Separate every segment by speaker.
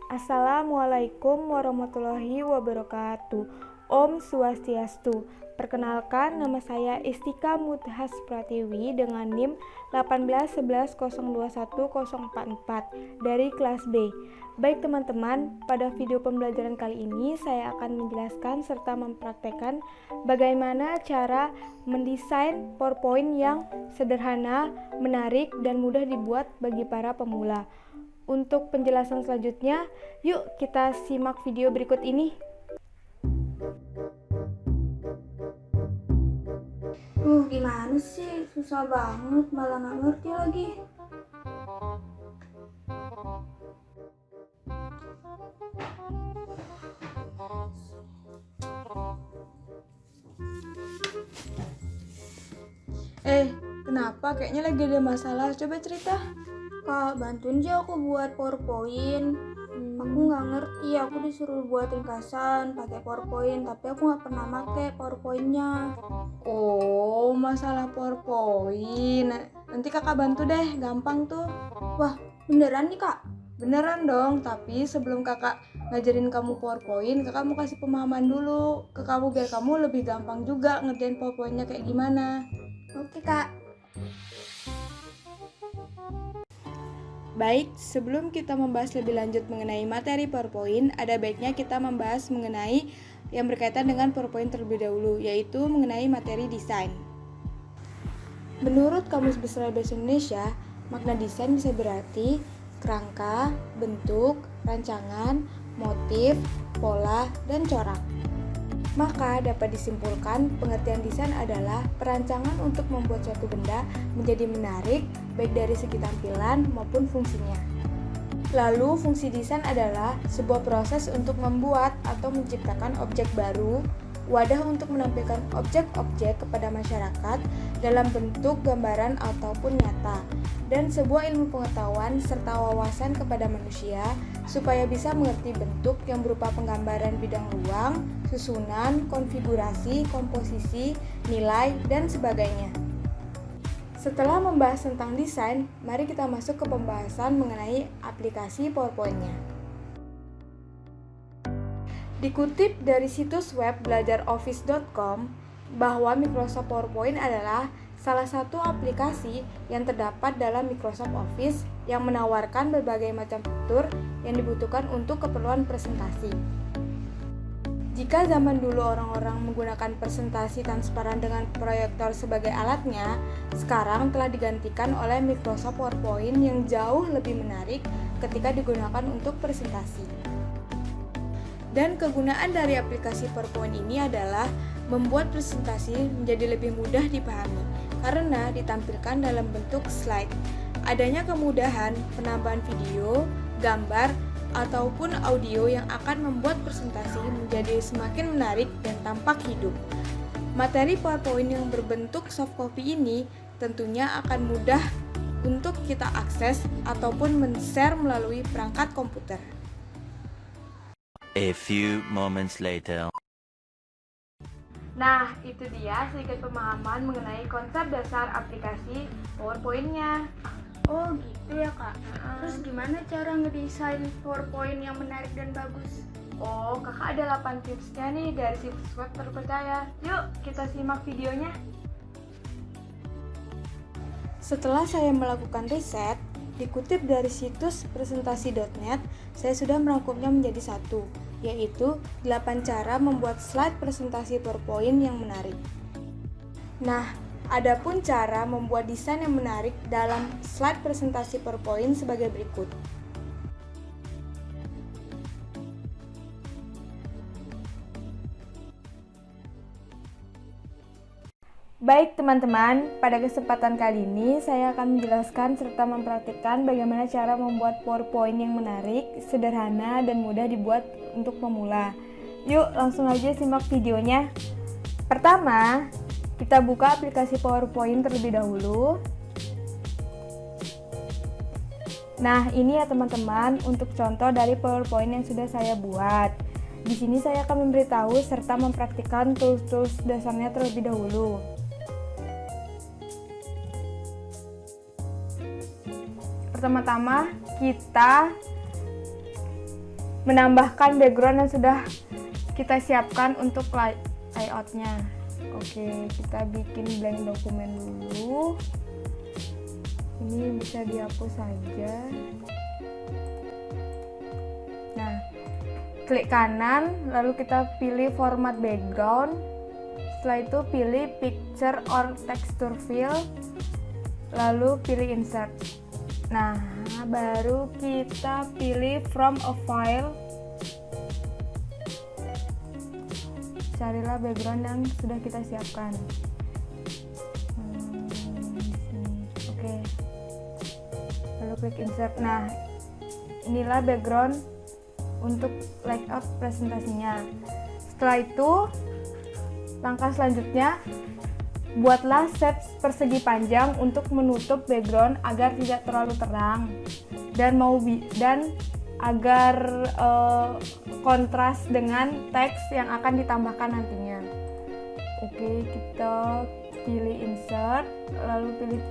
Speaker 1: Assalamualaikum warahmatullahi wabarakatuh. Om Swastiastu. Perkenalkan, nama saya Istika Mudhas Pratiwi dengan NIM 181021044 dari kelas B. Baik teman-teman, pada video pembelajaran kali ini saya akan menjelaskan serta mempraktekkan bagaimana cara mendesain PowerPoint yang sederhana, menarik, dan mudah dibuat bagi para pemula. Untuk penjelasan selanjutnya, yuk kita simak video berikut ini.
Speaker 2: Gimana sih? Susah banget, malah nggak ngerti lagi.
Speaker 1: Kenapa? Kayaknya lagi ada masalah. Coba cerita.
Speaker 2: Kak, bantuin aja aku buat PowerPoint. Aku nggak ngerti, aku disuruh buat ringkasan pakai PowerPoint, tapi aku nggak pernah pakai PowerPoint-nya.
Speaker 1: Oh, masalah PowerPoint. Nanti kakak bantu deh, gampang tuh.
Speaker 2: Wah, beneran nih kak?
Speaker 1: Beneran dong, tapi sebelum kakak ngajarin kamu PowerPoint, kakak mau kasih pemahaman dulu ke kamu biar kamu lebih gampang juga ngerjain PowerPoint-nya kayak gimana.
Speaker 2: Oke kak.
Speaker 1: Baik, sebelum kita membahas lebih lanjut mengenai materi PowerPoint, ada baiknya kita membahas mengenai yang berkaitan dengan PowerPoint terlebih dahulu, yaitu mengenai materi desain. Menurut Kamus Besar Bahasa Indonesia, makna desain bisa berarti kerangka, bentuk, rancangan, motif, pola, dan corak. Maka dapat disimpulkan pengertian desain adalah perancangan untuk membuat suatu benda menjadi menarik baik dari segi tampilan maupun fungsinya. Lalu fungsi desain adalah sebuah proses untuk membuat atau menciptakan objek baru, wadah untuk menampilkan objek-objek kepada masyarakat dalam bentuk gambaran ataupun nyata, dan sebuah ilmu pengetahuan serta wawasan kepada manusia supaya bisa mengerti bentuk yang berupa penggambaran bidang ruang, susunan, konfigurasi, komposisi, nilai, dan sebagainya. Setelah membahas tentang desain, mari kita masuk ke pembahasan mengenai aplikasi PowerPoint-nya. Dikutip dari situs web belajaroffice.com bahwa Microsoft PowerPoint adalah salah satu aplikasi yang terdapat dalam Microsoft Office yang menawarkan berbagai macam fitur yang dibutuhkan untuk keperluan presentasi. Jika zaman dulu orang-orang menggunakan presentasi transparan dengan proyektor sebagai alatnya, sekarang telah digantikan oleh Microsoft PowerPoint yang jauh lebih menarik ketika digunakan untuk presentasi. Dan kegunaan dari aplikasi PowerPoint ini adalah membuat presentasi menjadi lebih mudah dipahami karena ditampilkan dalam bentuk slide. Adanya kemudahan penambahan video, gambar, ataupun audio yang akan membuat presentasi menjadi semakin menarik dan tampak hidup. Materi PowerPoint yang berbentuk soft copy ini tentunya akan mudah untuk kita akses ataupun men-share melalui perangkat komputer.
Speaker 3: A few moments later.
Speaker 1: Nah, itu dia sedikit pemahaman mengenai konsep dasar aplikasi PowerPoint-nya.
Speaker 2: Oh gitu ya kak. Terus gimana cara ngedesain PowerPoint yang menarik dan bagus?
Speaker 1: Oh, kakak ada 8 tipsnya nih dari situs web terpercaya. Yuk, kita simak videonya. Setelah saya melakukan riset, dikutip dari situs presentasi.net, saya sudah merangkumnya menjadi satu, yaitu 8 cara membuat slide presentasi PowerPoint yang menarik. Nah, adapun cara membuat desain yang menarik dalam slide presentasi PowerPoint sebagai berikut. Baik teman-teman, pada kesempatan kali ini saya akan menjelaskan serta mempraktikkan bagaimana cara membuat PowerPoint yang menarik, sederhana, dan mudah dibuat untuk pemula. Yuk langsung aja simak videonya. Pertama, kita buka aplikasi PowerPoint terlebih dahulu. Nah, ini ya teman-teman untuk contoh dari PowerPoint yang sudah saya buat. Di sini saya akan memberitahu serta mempraktikkan tools-tools dasarnya terlebih dahulu. Pertama-tama kita menambahkan background yang sudah kita siapkan untuk layoutnya. Oke, kita bikin blank dokumen dulu. Ini bisa dihapus saja. Nah, klik kanan, lalu kita pilih format background. Setelah itu pilih picture or texture fill, lalu pilih insert. Nah, baru kita pilih from a file. Carilah background yang sudah kita siapkan. Di sini. Oke. Lalu klik insert. Nah, inilah background untuk layout presentasinya. Setelah itu, langkah selanjutnya, buatlah shapes persegi panjang untuk menutup background agar tidak terlalu terang dan agar kontras dengan teks yang akan ditambahkan nantinya. Oke, kita pilih insert, lalu pilih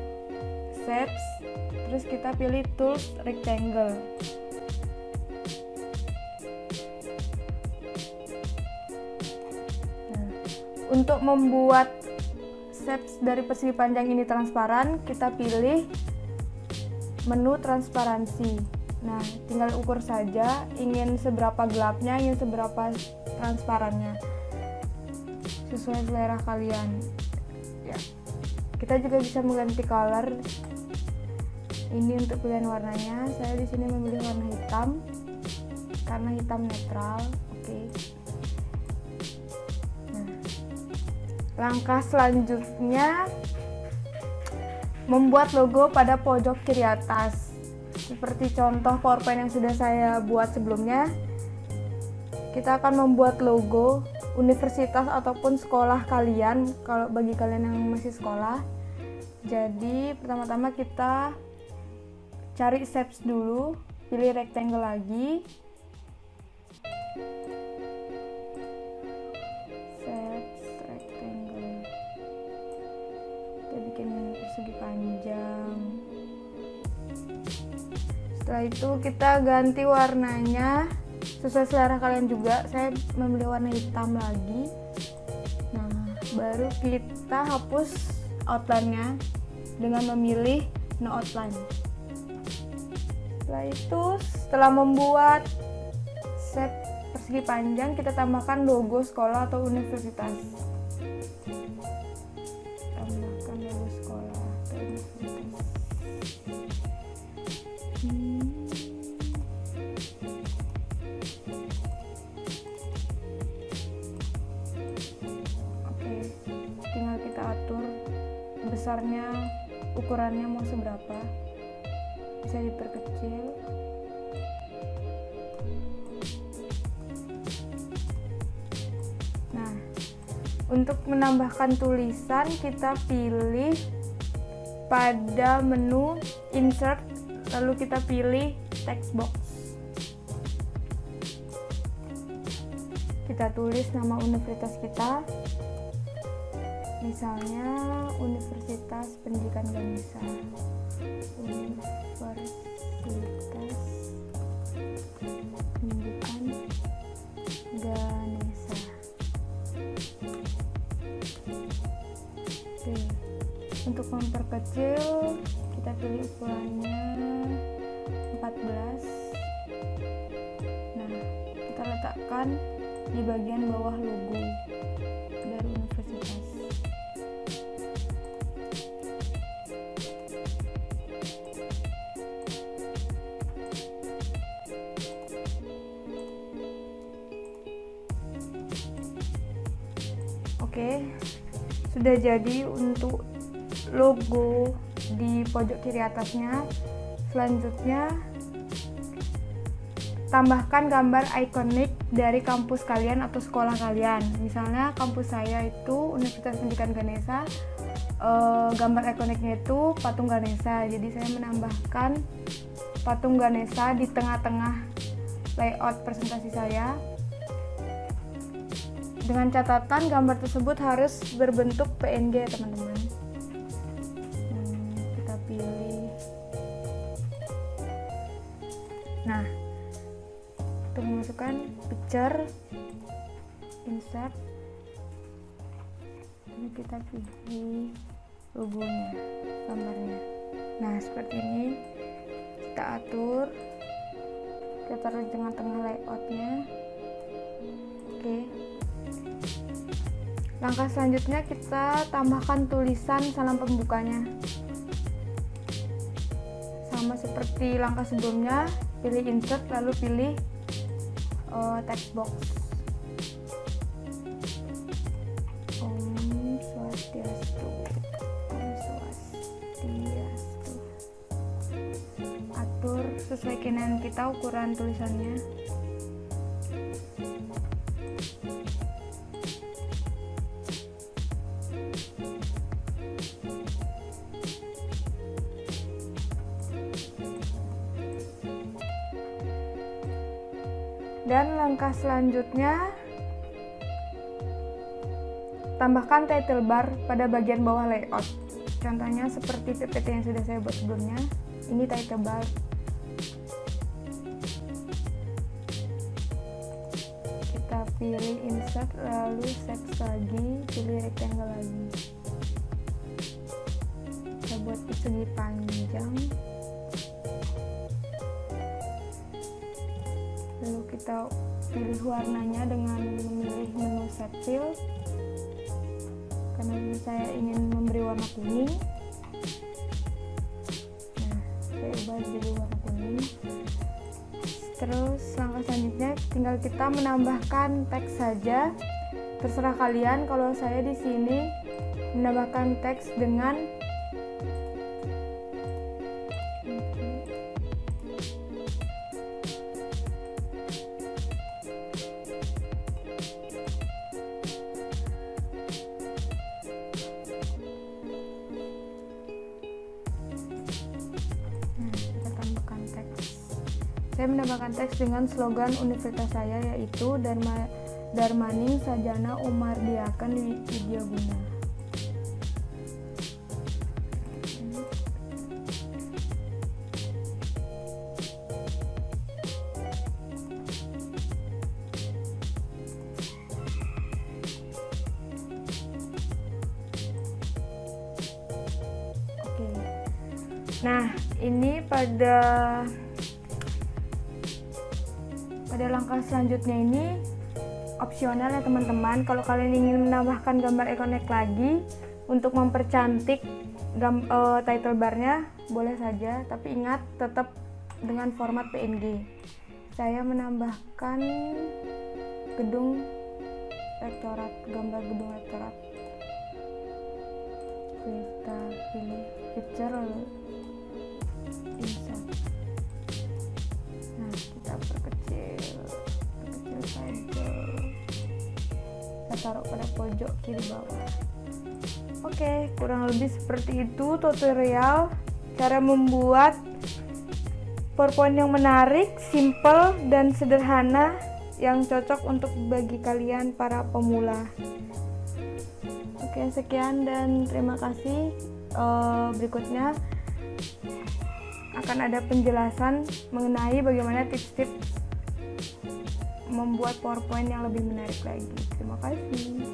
Speaker 1: shapes, terus kita pilih tools rectangle. Nah, untuk membuat shapes dari persegi panjang ini transparan, kita pilih menu transparansi. Nah, tinggal ukur saja ingin seberapa gelapnya, ingin seberapa transparannya, sesuai selera kalian. Ya, kita juga bisa mengganti color. Ini untuk pilihan warnanya. Saya di sini memilih warna hitam karena hitam netral. Oke. Nah, langkah selanjutnya membuat logo pada pojok kiri atas. Seperti contoh PowerPoint yang sudah saya buat sebelumnya, kita akan membuat logo universitas ataupun sekolah kalian, kalau bagi kalian yang masih sekolah. Jadi pertama-tama kita cari shapes dulu, pilih rectangle lagi, shapes rectangle, kita bikin persegi panjang. Setelah itu kita ganti warnanya sesuai selera kalian juga. Saya memilih warna hitam lagi. Nah, baru kita hapus outline-nya dengan memilih no outline. Setelah itu, setelah membuat shape persegi panjang, kita tambahkan logo sekolah atau universitas. Tambahkan logo sekolah atau universitas. Oke, tinggal kita atur besarnya, ukurannya mau seberapa, bisa diperkecil. Nah, untuk menambahkan tulisan kita pilih pada menu insert, lalu kita pilih text box. Kita tulis nama universitas kita, misalnya Universitas Pendidikan Ganesha. Universitas Pendidikan Ganesha. Oke. Untuk memperkecil, kita pilih ukurannya 14. Nah, kita letakkan di bagian bawah logo dari universitas. Oke, sudah jadi untuk logo di pojok kiri atasnya. Selanjutnya, tambahkan gambar ikonik dari kampus kalian atau sekolah kalian. Misalnya kampus saya itu Universitas Pendidikan Ganesha, gambar ikoniknya itu patung Ganesha. Jadi saya menambahkan patung Ganesha di tengah-tengah layout presentasi saya. Dengan catatan gambar tersebut harus berbentuk PNG ya teman-teman. Kita pilih. Nah, Untuk memasukkan picture, insert, ini kita pilih logonya, gambarnya. Nah seperti ini kita atur, kita taruh di tengah-tengah layoutnya. Oke. Langkah selanjutnya kita tambahkan tulisan salam pembukanya. Sama seperti langkah sebelumnya, pilih insert lalu pilih text box. Om Swastiastu. Om Swastiastu. Atur sesuai keinginan kita ukuran tulisannya. Dan langkah selanjutnya, tambahkan title bar pada bagian bawah layout. Contohnya seperti PPT yang sudah saya buat sebelumnya. Ini title bar. Kita pilih insert, lalu text lagi, pilih rectangle lagi. Kita buat persegi panjang. Lalu kita pilih warnanya dengan memilih menu set fill. Karena saya ingin memberi warna kuning, nah saya ubah jadi warna kuning. Terus langkah selanjutnya tinggal kita menambahkan teks saja. Terserah kalian. Kalau saya di sini menambahkan teks dengan saya menambahkan teks dengan slogan universitas saya, yaitu Darmaning Sajana Umardiakan Widyaguna. Oke. Nah, ini pada langkah selanjutnya ini opsional ya teman-teman. Kalau kalian ingin menambahkan gambar ikonik lagi untuk mempercantik title barnya, boleh saja, tapi ingat tetap dengan format PNG. Saya menambahkan gedung rektorat, gambar gedung rektorat. Kita pilih picture lalu insert. Nah, kita perkecil saja. Kita taruh pada pojok kiri bawah. Oke, kurang lebih seperti itu tutorial cara membuat PowerPoint yang menarik, simple dan sederhana yang cocok untuk bagi kalian para pemula. Oke, sekian dan terima kasih. Berikutnya akan ada penjelasan mengenai bagaimana tips-tips membuat PowerPoint yang lebih menarik lagi. Terima kasih.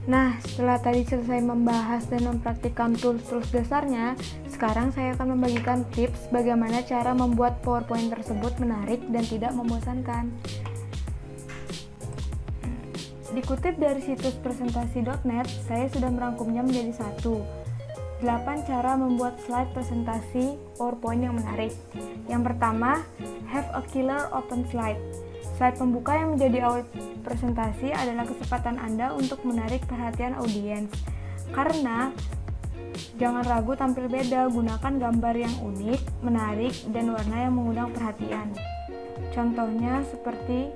Speaker 1: Nah, setelah tadi selesai membahas dan mempraktikkan tools-tools dasarnya, sekarang saya akan membagikan tips bagaimana cara membuat PowerPoint tersebut menarik dan tidak membosankan. Dikutip dari situs presentasi.net, saya sudah merangkumnya menjadi 8 cara membuat slide presentasi PowerPoint yang menarik. Yang pertama, have a killer open slide. Slide pembuka yang menjadi awal presentasi adalah kesempatan Anda untuk menarik perhatian audiens. Karena jangan ragu tampil beda, gunakan gambar yang unik, menarik, dan warna yang mengundang perhatian. Contohnya seperti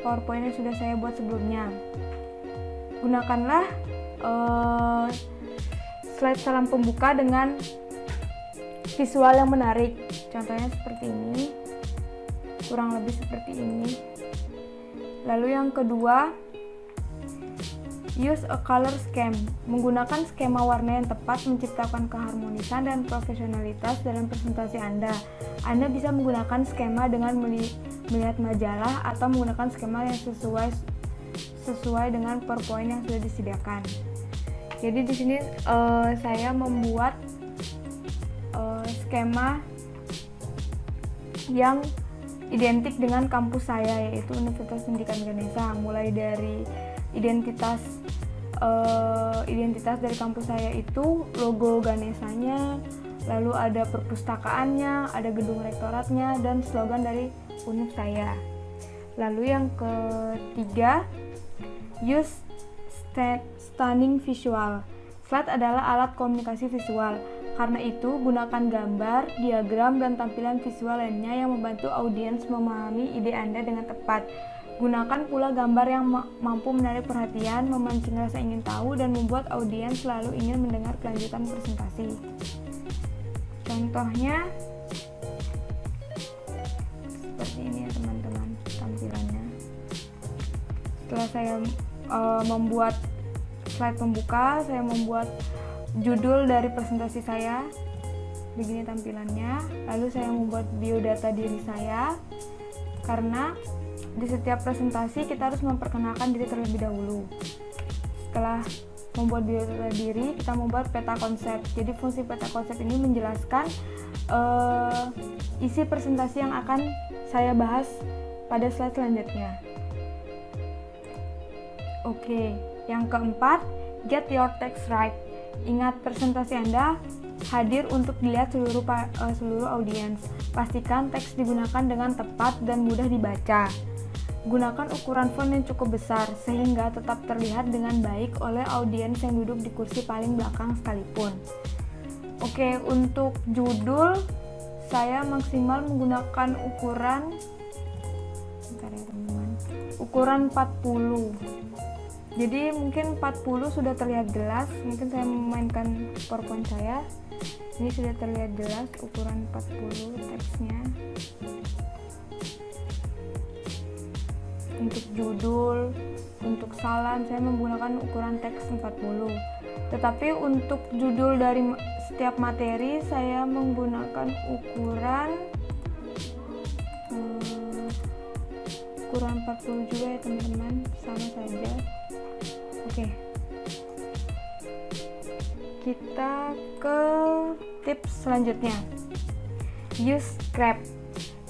Speaker 1: PowerPoint yang sudah saya buat sebelumnya. Gunakanlah slide salam pembuka dengan visual yang menarik. Contohnya seperti ini. Kurang lebih seperti ini. Lalu yang kedua, use a color scheme. Menggunakan skema warna yang tepat menciptakan keharmonisan dan profesionalitas dalam presentasi Anda. Anda bisa menggunakan skema dengan melihat majalah atau menggunakan skema yang sesuai dengan PowerPoint yang sudah disediakan. Jadi di sini saya membuat skema yang identik dengan kampus saya, yaitu Universitas Pendidikan Ganesha. Mulai dari identitas dari kampus saya itu logo Ganeshanya, lalu ada perpustakaannya, ada gedung rektoratnya, dan slogan dari univ saya. Lalu yang ketiga, use stunning visual. Slide adalah alat komunikasi visual. Karena itu, gunakan gambar, diagram, dan tampilan visual lainnya yang membantu audiens memahami ide Anda dengan tepat. Gunakan pula gambar yang mampu menarik perhatian, memancing rasa ingin tahu, dan membuat audiens selalu ingin mendengar kelanjutan presentasi. Contohnya, seperti ini ya teman-teman tampilannya. Setelah saya membuat slide pembuka, saya membuat judul dari presentasi saya, begini tampilannya. Lalu saya membuat biodata diri saya, karena di setiap presentasi kita harus memperkenalkan diri terlebih dahulu. Setelah membuat biodata diri, kita membuat peta konsep. Jadi fungsi peta konsep ini menjelaskan isi presentasi yang akan saya bahas pada slide selanjutnya. Oke, yang keempat, get your text right. Ingat, presentasi Anda hadir untuk dilihat seluruh audiens. Pastikan teks digunakan dengan tepat dan mudah dibaca. Gunakan ukuran font yang cukup besar sehingga tetap terlihat dengan baik oleh audiens yang duduk di kursi paling belakang sekalipun. Oke, untuk judul saya maksimal menggunakan ukuran 40. Jadi mungkin 40 sudah terlihat jelas. Mungkin saya memainkan PowerPoint saya. Ini sudah terlihat jelas ukuran 40 teksnya. Untuk judul, untuk salam saya menggunakan ukuran teks 40. Tetapi untuk judul dari setiap materi saya menggunakan ukuran 40 juga ya teman-teman, sama saja. Oke, kita ke tips selanjutnya. Use scrap.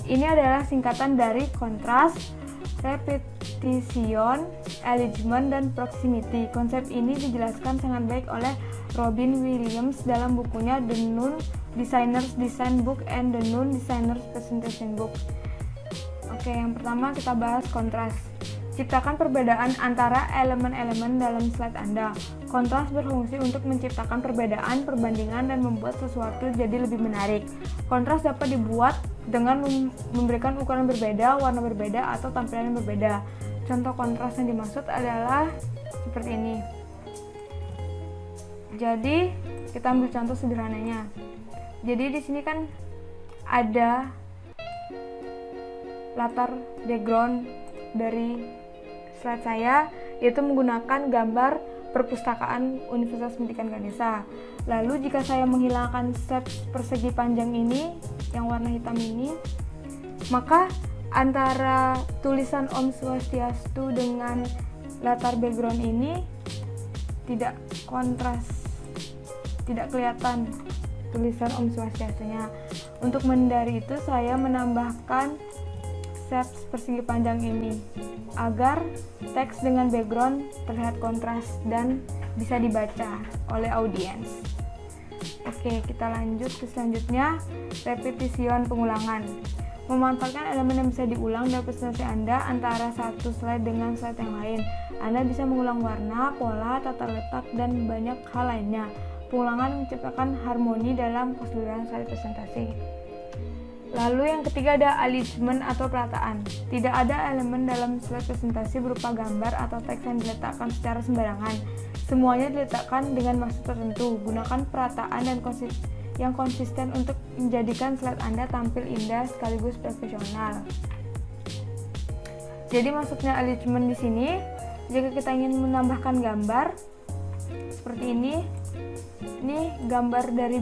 Speaker 1: Ini adalah singkatan dari kontras, repetition, alignment, dan proximity. Konsep ini dijelaskan sangat baik oleh Robin Williams dalam bukunya The Noon Designer's Design Book and The Noon Designer's Presentation Book. Oke, yang pertama kita bahas kontras. Ciptakan perbedaan antara elemen-elemen dalam slide Anda. Kontras berfungsi untuk menciptakan perbedaan, perbandingan, dan membuat sesuatu jadi lebih menarik. Kontras dapat dibuat dengan memberikan ukuran berbeda, warna berbeda, atau tampilan yang berbeda. Contoh kontras yang dimaksud adalah seperti ini. Jadi, kita ambil contoh sederhananya. Jadi di sini kan ada latar background dari slide saya, yaitu menggunakan gambar perpustakaan Universitas Pendidikan Ganesha. Lalu jika saya menghilangkan steps persegi panjang ini, yang warna hitam ini, maka antara tulisan Om Swastiastu dengan latar background ini tidak kontras, tidak kelihatan tulisan Om Swastiastunya. Untuk menghindari itu, saya menambahkan steps persegi panjang ini agar teks dengan background terlihat kontras dan bisa dibaca oleh audiens. Oke, kita lanjut ke selanjutnya, repetition, pengulangan. Memanfaatkan elemen yang bisa diulang dalam presentasi Anda antara satu slide dengan slide yang lain. Anda bisa mengulang warna, pola, tata letak, dan banyak hal lainnya. Pengulangan menciptakan harmoni dalam keseluruhan slide presentasi. Lalu yang ketiga ada alignment atau perataan. Tidak ada elemen dalam slide presentasi berupa gambar atau teks yang diletakkan secara sembarangan. Semuanya diletakkan dengan maksud tertentu. Gunakan perataan dan yang konsisten untuk menjadikan slide Anda tampil indah sekaligus profesional. Jadi maksudnya alignment di sini, jika kita ingin menambahkan gambar seperti ini gambar dari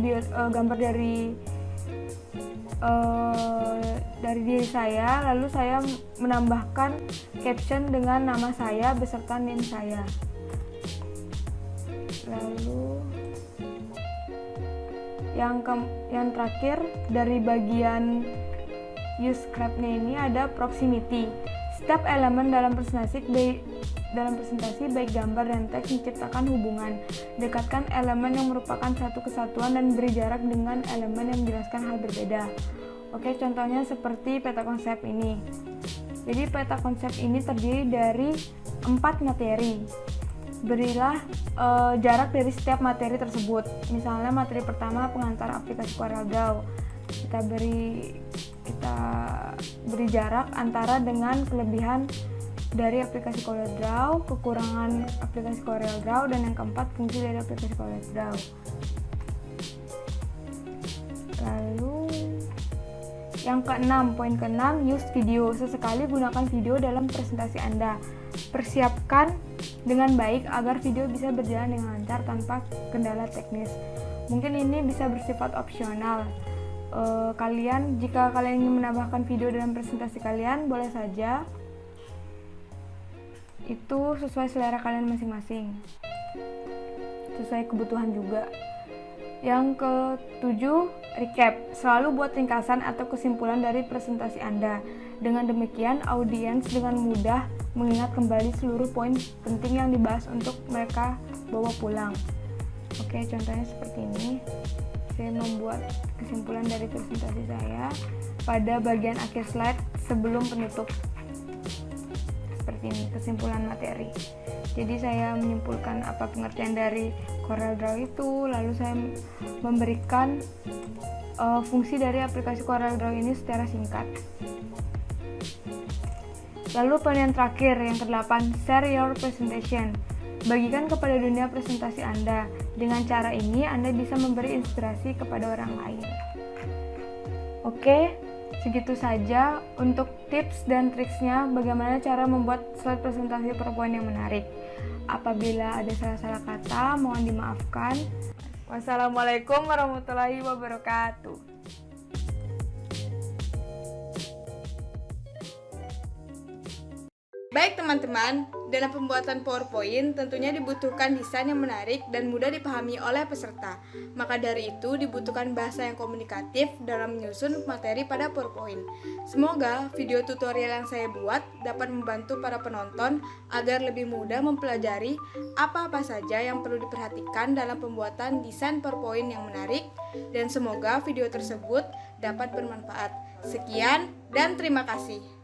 Speaker 1: diri saya, lalu saya menambahkan caption dengan nama saya beserta name saya. Lalu yang terakhir dari bagian use scrapnya ini ada proximity. Setiap elemen dalam presentasi baik gambar dan teks menciptakan hubungan. Dekatkan elemen yang merupakan satu kesatuan dan beri jarak dengan elemen yang menjelaskan hal berbeda. Oke, contohnya seperti peta konsep ini. Jadi peta konsep ini terdiri dari 4 materi. Berilah jarak dari setiap materi tersebut. Misalnya materi pertama pengantar aplikasi CorelDRAW. Kita beri jarak antara dengan kelebihan dari aplikasi CorelDRAW, kekurangan aplikasi CorelDRAW, dan yang keempat fungsi dari aplikasi CorelDRAW. Lalu yang poin keenam, use video. Sesekali gunakan video dalam presentasi Anda. Persiapkan dengan baik agar video bisa berjalan dengan lancar tanpa kendala teknis. Mungkin ini bisa bersifat opsional. Jika kalian ingin menambahkan video dalam presentasi kalian, boleh saja. Itu sesuai selera kalian masing-masing, sesuai kebutuhan juga. Yang ketujuh, recap. Selalu buat ringkasan atau kesimpulan dari presentasi Anda. Dengan demikian, audiens dengan mudah mengingat kembali seluruh poin penting yang dibahas untuk mereka bawa pulang. Oke, contohnya seperti ini. Saya membuat kesimpulan dari presentasi saya pada bagian akhir slide sebelum penutup. Seperti ini, kesimpulan materi. Jadi saya menyimpulkan apa pengertian dari CorelDRAW itu, lalu saya memberikan fungsi dari aplikasi CorelDRAW ini secara singkat. Lalu poin yang terakhir, yang ke-8, share your presentation. Bagikan kepada dunia presentasi Anda. Dengan cara ini, Anda bisa memberi inspirasi kepada orang lain. Oke, segitu saja untuk tips dan triksnya bagaimana cara membuat slide presentasi PowerPoint yang menarik. Apabila ada salah-salah kata, mohon dimaafkan. Wassalamualaikum warahmatullahi wabarakatuh. Baik teman-teman, dalam pembuatan PowerPoint tentunya dibutuhkan desain yang menarik dan mudah dipahami oleh peserta. Maka dari itu dibutuhkan bahasa yang komunikatif dalam menyusun materi pada PowerPoint. Semoga video tutorial yang saya buat dapat membantu para penonton agar lebih mudah mempelajari apa-apa saja yang perlu diperhatikan dalam pembuatan desain PowerPoint yang menarik, dan semoga video tersebut dapat bermanfaat. Sekian dan terima kasih.